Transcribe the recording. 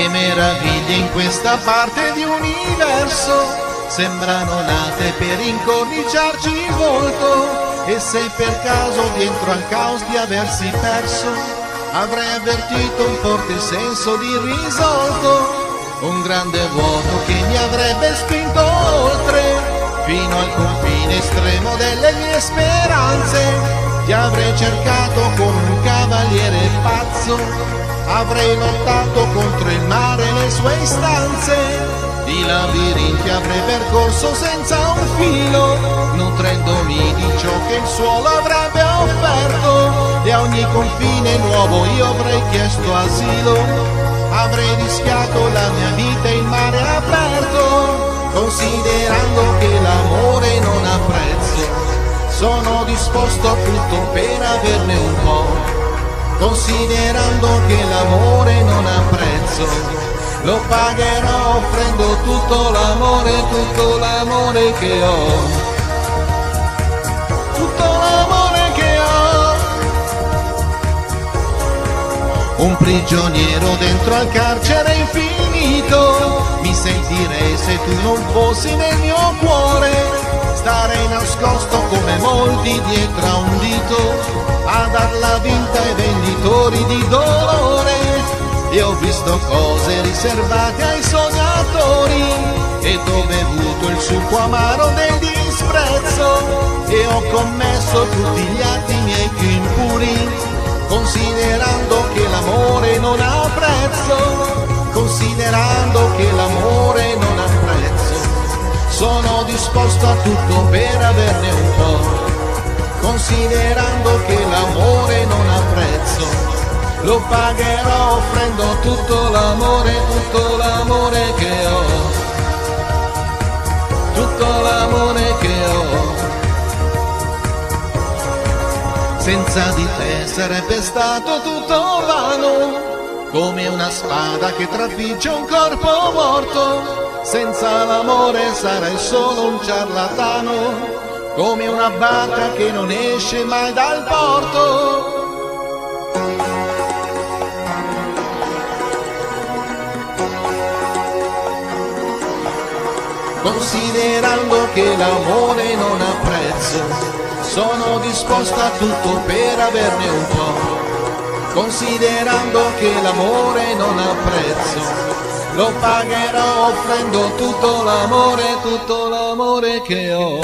Le meraviglie in questa parte di universo sembrano nate per incorniciarci il volto, e se per caso dentro al caos di aversi perso avrei avvertito un forte senso di risolto, un grande vuoto che mi avrebbe spinto oltre, fino al confine estremo delle mie speranze. Ti avrei cercato come un cavaliere pazzo, avrei lottato contro il mare e le sue istanze, di labirinti avrei percorso senza un filo, nutrendomi di ciò che il suolo avrebbe offerto, e a ogni confine nuovo io avrei chiesto asilo, avrei rischiato la mia vita in mare aperto, considerando che l'amore non ha prezzo, sono disposto a tutto per averne un po', considerando che l'amore non ha prezzo, lo pagherò offrendo tutto l'amore che ho, tutto l'amore che ho. Un prigioniero dentro al carcere infinito, mi sentirei se tu non fossi nel mio cuore, starei nascosto come molti dietro a un dito, a dar la vinta ai venditori di dolore. E ho visto cose riservate ai sognatori, ed ho bevuto il succo amaro del disprezzo, e ho commesso tutti gli atti miei più impuri, considerando che l'amore non ha prezzo, considerando che l'amore non ha prezzo, sono disposto a tutto per averne un po', considerando che l'amore non ha prezzo, lo pagherò offrendo tutto l'amore che ho, tutto l'amore che ho. Senza di te sarebbe stato tutto vano, come una spada che trafigge un corpo morto, senza l'amore sarei solo un ciarlatano, come una barca che non esce mai dal porto. Considerando che l'amore non ha prezzo, sono disposto a tutto per averne un po', considerando che l'amore non ha prezzo, lo pagherò offrendo tutto l'amore che ho.